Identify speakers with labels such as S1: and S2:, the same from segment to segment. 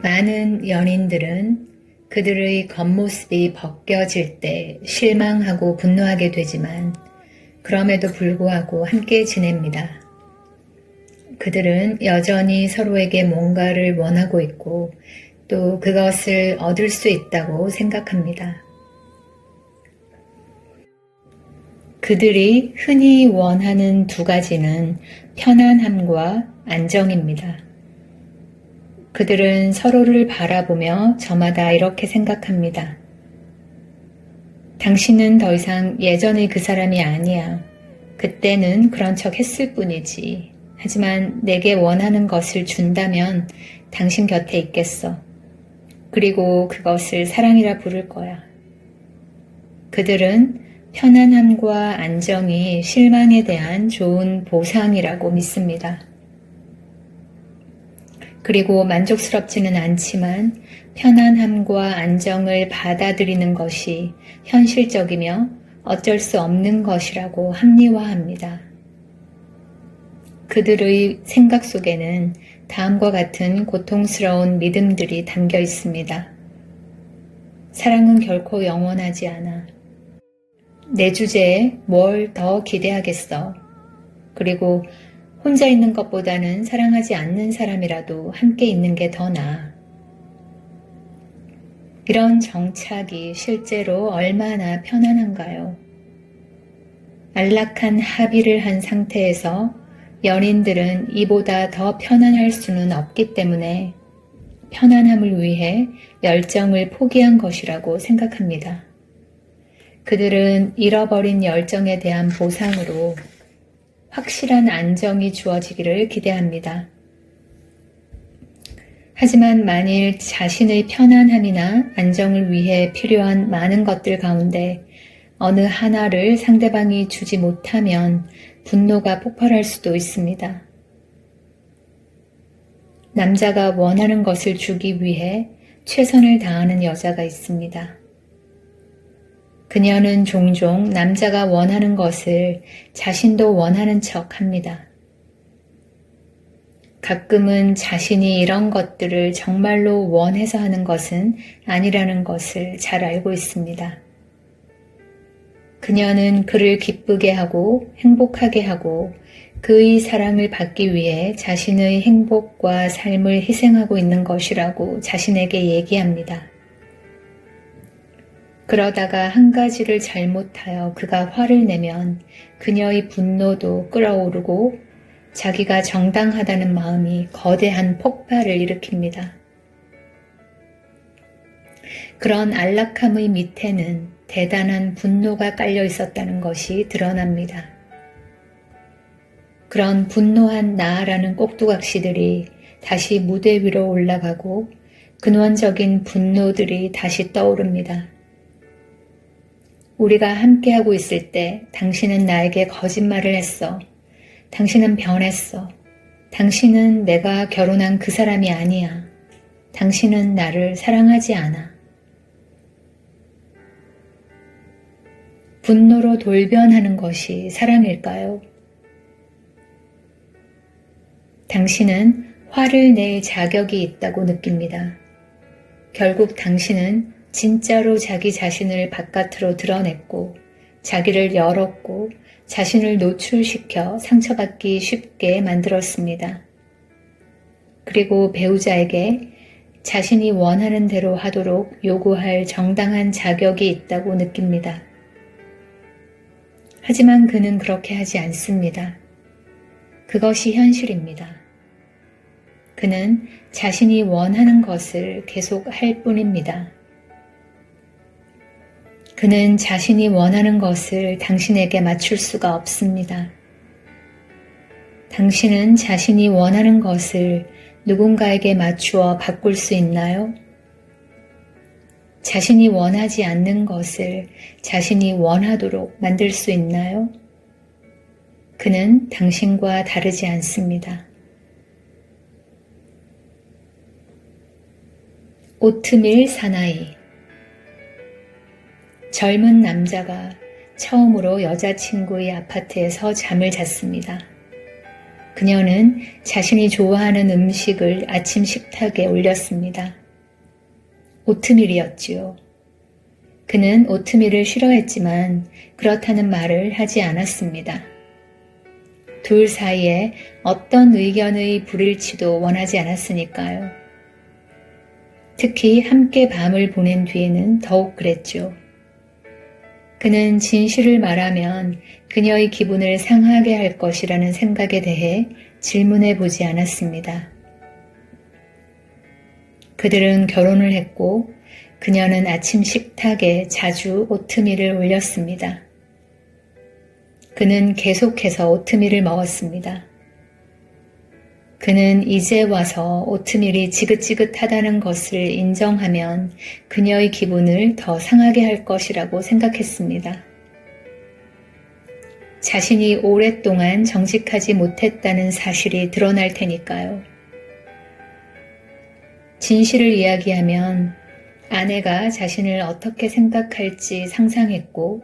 S1: 많은 연인들은 그들의 겉모습이 벗겨질 때 실망하고 분노하게 되지만 그럼에도 불구하고 함께 지냅니다. 그들은 여전히 서로에게 뭔가를 원하고 있고 또 그것을 얻을 수 있다고 생각합니다. 그들이 흔히 원하는 두 가지는 편안함과 안정입니다. 그들은 서로를 바라보며 저마다 이렇게 생각합니다. 당신은 더 이상 예전의 그 사람이 아니야. 그때는 그런 척 했을 뿐이지. 하지만 내게 원하는 것을 준다면 당신 곁에 있겠어. 그리고 그것을 사랑이라 부를 거야. 그들은 편안함과 안정이 실망에 대한 좋은 보상이라고 믿습니다. 그리고 만족스럽지는 않지만 편안함과 안정을 받아들이는 것이 현실적이며 어쩔 수 없는 것이라고 합리화합니다. 그들의 생각 속에는 다음과 같은 고통스러운 믿음들이 담겨 있습니다. 사랑은 결코 영원하지 않아. 내 주제에 뭘 더 기대하겠어. 그리고 혼자 있는 것보다는 사랑하지 않는 사람이라도 함께 있는 게 더 나아. 이런 정착이 실제로 얼마나 편안한가요? 안락한 합의를 한 상태에서 연인들은 이보다 더 편안할 수는 없기 때문에 편안함을 위해 열정을 포기한 것이라고 생각합니다. 그들은 잃어버린 열정에 대한 보상으로 확실한 안정이 주어지기를 기대합니다. 하지만 만일 자신의 편안함이나 안정을 위해 필요한 많은 것들 가운데 어느 하나를 상대방이 주지 못하면 분노가 폭발할 수도 있습니다. 남자가 원하는 것을 주기 위해 최선을 다하는 여자가 있습니다. 그녀는 종종 남자가 원하는 것을 자신도 원하는 척 합니다. 가끔은 자신이 이런 것들을 정말로 원해서 하는 것은 아니라는 것을 잘 알고 있습니다. 그녀는 그를 기쁘게 하고 행복하게 하고 그의 사랑을 받기 위해 자신의 행복과 삶을 희생하고 있는 것이라고 자신에게 얘기합니다. 그러다가 한 가지를 잘못하여 그가 화를 내면 그녀의 분노도 끓어오르고 자기가 정당하다는 마음이 거대한 폭발을 일으킵니다. 그런 안락함의 밑에는 대단한 분노가 깔려 있었다는 것이 드러납니다. 그런 분노한 나라는 꼭두각시들이 다시 무대 위로 올라가고 근원적인 분노들이 다시 떠오릅니다. 우리가 함께하고 있을 때 당신은 나에게 거짓말을 했어. 당신은 변했어. 당신은 내가 결혼한 그 사람이 아니야. 당신은 나를 사랑하지 않아. 분노로 돌변하는 것이 사랑일까요? 당신은 화를 낼 자격이 있다고 느낍니다. 결국 당신은 진짜로 자기 자신을 바깥으로 드러냈고 자기를 열었고 자신을 노출시켜 상처받기 쉽게 만들었습니다. 그리고 배우자에게 자신이 원하는 대로 하도록 요구할 정당한 자격이 있다고 느낍니다. 하지만 그는 그렇게 하지 않습니다. 그것이 현실입니다. 그는 자신이 원하는 것을 계속 할 뿐입니다. 그는 자신이 원하는 것을 당신에게 맞출 수가 없습니다. 당신은 자신이 원하는 것을 누군가에게 맞추어 바꿀 수 있나요? 자신이 원하지 않는 것을 자신이 원하도록 만들 수 있나요? 그는 당신과 다르지 않습니다. 오트밀 사나이. 젊은 남자가 처음으로 여자친구의 아파트에서 잠을 잤습니다. 그녀는 자신이 좋아하는 음식을 아침 식탁에 올렸습니다. 오트밀이었지요. 그는 오트밀을 싫어했지만 그렇다는 말을 하지 않았습니다. 둘 사이에 어떤 의견의 불일치도 원하지 않았으니까요. 특히 함께 밤을 보낸 뒤에는 더욱 그랬죠. 그는 진실을 말하면 그녀의 기분을 상하게 할 것이라는 생각에 대해 질문해 보지 않았습니다. 그들은 결혼을 했고 그녀는 아침 식탁에 자주 오트밀을 올렸습니다. 그는 계속해서 오트밀을 먹었습니다. 그는 이제 와서 오트밀이 지긋지긋하다는 것을 인정하면 그녀의 기분을 더 상하게 할 것이라고 생각했습니다. 자신이 오랫동안 정직하지 못했다는 사실이 드러날 테니까요. 진실을 이야기하면 아내가 자신을 어떻게 생각할지 상상했고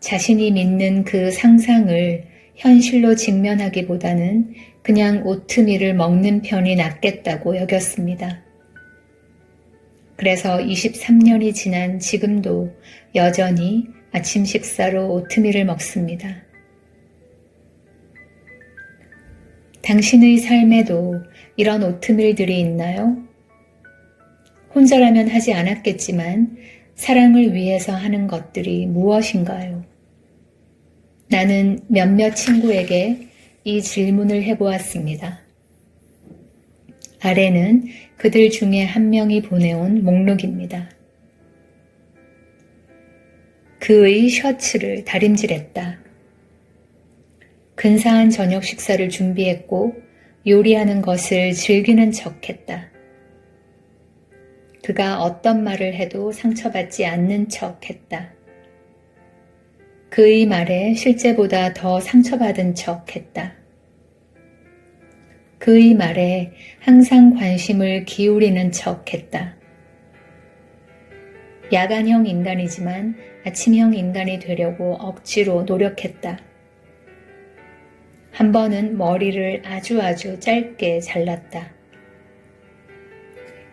S1: 자신이 믿는 그 상상을 현실로 직면하기보다는 그냥 오트밀을 먹는 편이 낫겠다고 여겼습니다. 그래서 23년이 지난 지금도 여전히 아침 식사로 오트밀을 먹습니다. 당신의 삶에도 이런 오트밀들이 있나요? 혼자라면 하지 않았겠지만 사랑을 위해서 하는 것들이 무엇인가요? 나는 몇몇 친구에게 이 질문을 해보았습니다. 아래는 그들 중에 한 명이 보내온 목록입니다. 그의 셔츠를 다림질했다. 근사한 저녁 식사를 준비했고 요리하는 것을 즐기는 척했다. 그가 어떤 말을 해도 상처받지 않는 척했다. 그의 말에 실제보다 더 상처받은 척했다. 그의 말에 항상 관심을 기울이는 척했다. 야간형 인간이지만 아침형 인간이 되려고 억지로 노력했다. 한 번은 머리를 아주 짧게 잘랐다.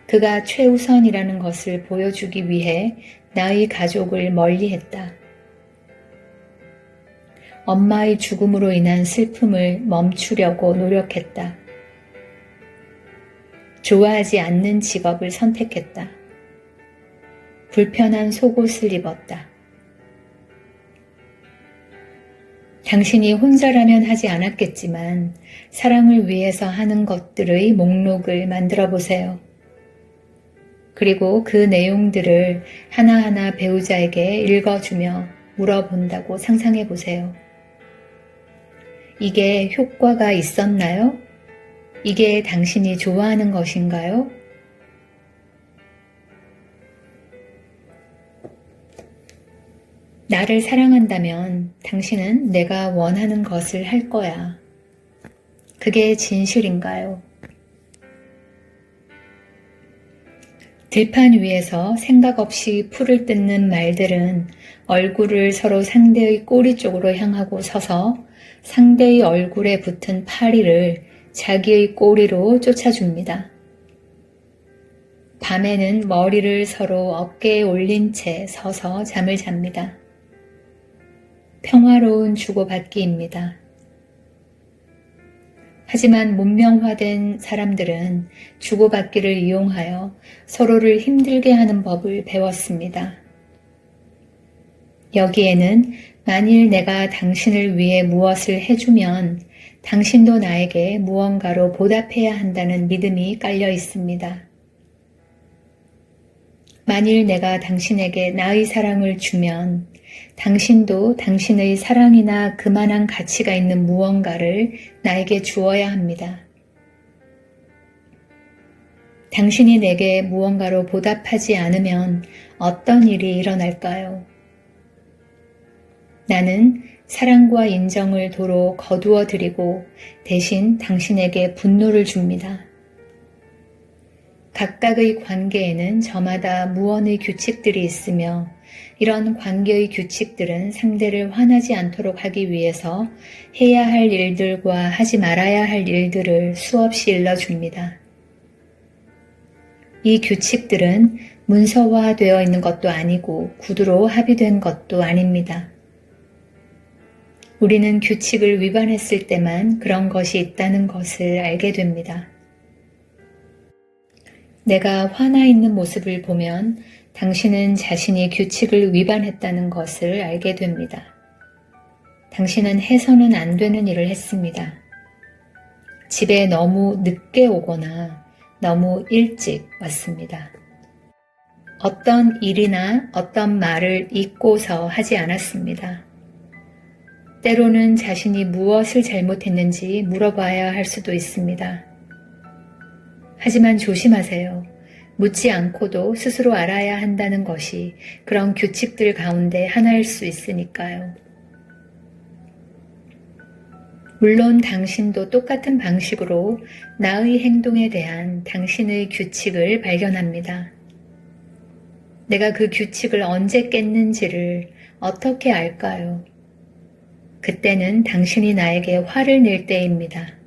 S1: 그가 최우선이라는 것을 보여주기 위해 나의 가족을 멀리했다. 엄마의 죽음으로 인한 슬픔을 멈추려고 노력했다. 좋아하지 않는 직업을 선택했다. 불편한 속옷을 입었다. 당신이 혼자라면 하지 않았겠지만 사랑을 위해서 하는 것들의 목록을 만들어 보세요. 그리고 그 내용들을 하나하나 배우자에게 읽어주며 물어본다고 상상해 보세요. 이게 효과가 있었나요? 이게 당신이 좋아하는 것인가요? 나를 사랑한다면 당신은 내가 원하는 것을 할 거야. 그게 진실인가요? 들판 위에서 생각 없이 풀을 뜯는 말들은 얼굴을 서로 상대의 꼬리 쪽으로 향하고 서서 상대의 얼굴에 붙은 파리를 자기의 꼬리로 쫓아줍니다. 밤에는 머리를 서로 어깨에 올린 채 서서 잠을 잡니다. 평화로운 주고받기입니다. 하지만 문명화된 사람들은 주고받기를 이용하여 서로를 힘들게 하는 법을 배웠습니다. 여기에는 만일 내가 당신을 위해 무엇을 해주면 당신도 나에게 무언가로 보답해야 한다는 믿음이 깔려 있습니다. 만일 내가 당신에게 나의 사랑을 주면 당신도 당신의 사랑이나 그만한 가치가 있는 무언가를 나에게 주어야 합니다. 당신이 내게 무언가로 보답하지 않으면 어떤 일이 일어날까요? 나는 사랑과 인정을 도로 거두어 드리고 대신 당신에게 분노를 줍니다. 각각의 관계에는 저마다 무언의 규칙들이 있으며 이런 관계의 규칙들은 상대를 화나지 않도록 하기 위해서 해야 할 일들과 하지 말아야 할 일들을 수없이 일러줍니다. 이 규칙들은 문서화되어 있는 것도 아니고 구두로 합의된 것도 아닙니다. 우리는 규칙을 위반했을 때만 그런 것이 있다는 것을 알게 됩니다. 내가 화나 있는 모습을 보면 당신은 자신이 규칙을 위반했다는 것을 알게 됩니다. 당신은 해서는 안 되는 일을 했습니다. 집에 너무 늦게 오거나 너무 일찍 왔습니다. 어떤 일이나 어떤 말을 잊고서 하지 않았습니다. 때로는 자신이 무엇을 잘못했는지 물어봐야 할 수도 있습니다. 하지만 조심하세요. 묻지 않고도 스스로 알아야 한다는 것이 그런 규칙들 가운데 하나일 수 있으니까요. 물론 당신도 똑같은 방식으로 나의 행동에 대한 당신의 규칙을 발견합니다. 내가 그 규칙을 언제 깼는지를 어떻게 알까요? 그때는 당신이 나에게 화를 낼 때입니다.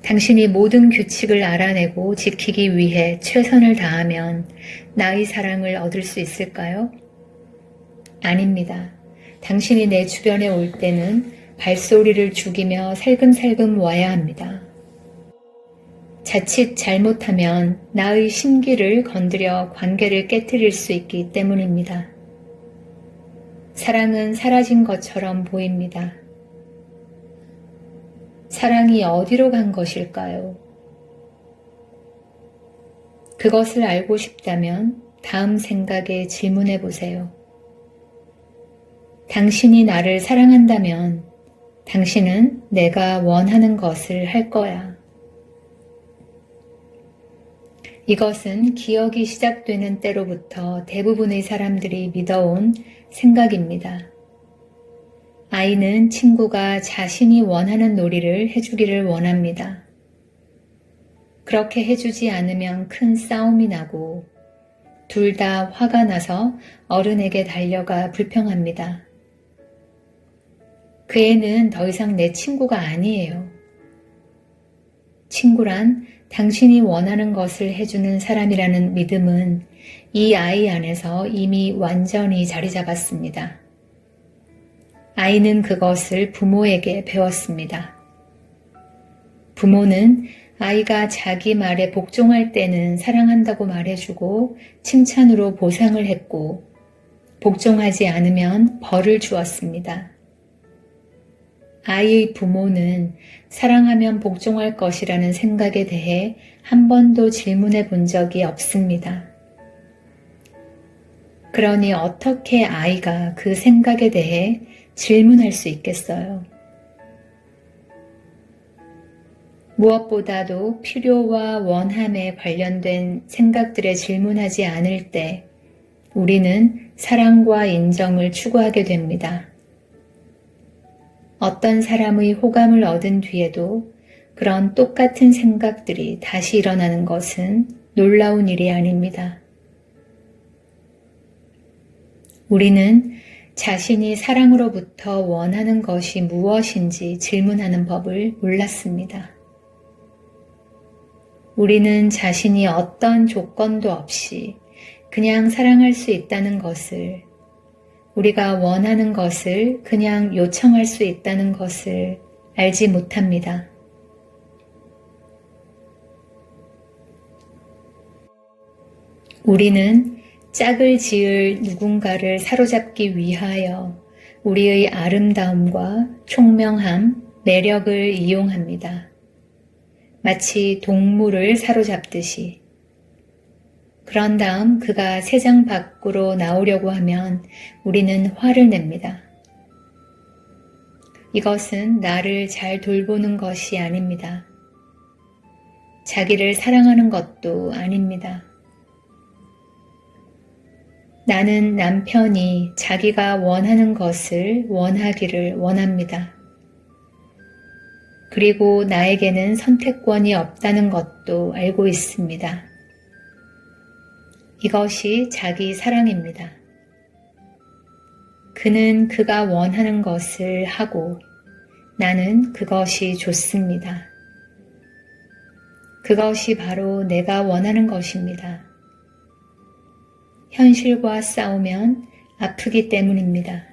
S1: 당신이 모든 규칙을 알아내고 지키기 위해 최선을 다하면 나의 사랑을 얻을 수 있을까요? 아닙니다. 당신이 내 주변에 올 때는 발소리를 죽이며 살금살금 와야 합니다. 자칫 잘못하면 나의 심기를 건드려 관계를 깨뜨릴 수 있기 때문입니다. 사랑은 사라진 것처럼 보입니다. 사랑이 어디로 간 것일까요? 그것을 알고 싶다면 다음 생각에 질문해 보세요. 당신이 나를 사랑한다면 당신은 내가 원하는 것을 할 거야. 이것은 기억이 시작되는 때로부터 대부분의 사람들이 믿어온 생각입니다. 아이는 친구가 자신이 원하는 놀이를 해주기를 원합니다. 그렇게 해주지 않으면 큰 싸움이 나고 둘 다 화가 나서 어른에게 달려가 불평합니다. 그 애는 더 이상 내 친구가 아니에요. 친구란 당신이 원하는 것을 해주는 사람이라는 믿음은 이 아이 안에서 이미 완전히 자리 잡았습니다. 아이는 그것을 부모에게 배웠습니다. 부모는 아이가 자기 말에 복종할 때는 사랑한다고 말해주고 칭찬으로 보상을 했고 복종하지 않으면 벌을 주었습니다. 아이의 부모는 사랑하면 복종할 것이라는 생각에 대해 한 번도 질문해 본 적이 없습니다. 그러니 어떻게 아이가 그 생각에 대해 질문할 수 있겠어요? 무엇보다도 필요와 원함에 관련된 생각들에 질문하지 않을 때 우리는 사랑과 인정을 추구하게 됩니다. 어떤 사람의 호감을 얻은 뒤에도 그런 똑같은 생각들이 다시 일어나는 것은 놀라운 일이 아닙니다. 우리는 자신이 사랑으로부터 원하는 것이 무엇인지 질문하는 법을 몰랐습니다. 우리는 자신이 어떤 조건도 없이 그냥 사랑할 수 있다는 것을, 우리가 원하는 것을 그냥 요청할 수 있다는 것을 알지 못합니다. 우리는 짝을 지을 누군가를 사로잡기 위하여 우리의 아름다움과 총명함, 매력을 이용합니다. 마치 동물을 사로잡듯이. 그런 다음 그가 세상 밖으로 나오려고 하면 우리는 화를 냅니다. 이것은 나를 잘 돌보는 것이 아닙니다. 자기를 사랑하는 것도 아닙니다. 나는 남편이 자기가 원하는 것을 원하기를 원합니다. 그리고 나에게는 선택권이 없다는 것도 알고 있습니다. 이것이 자기 사랑입니다. 그는 그가 원하는 것을 하고 나는 그것이 좋습니다. 그것이 바로 내가 원하는 것입니다. 현실과 싸우면 아프기 때문입니다.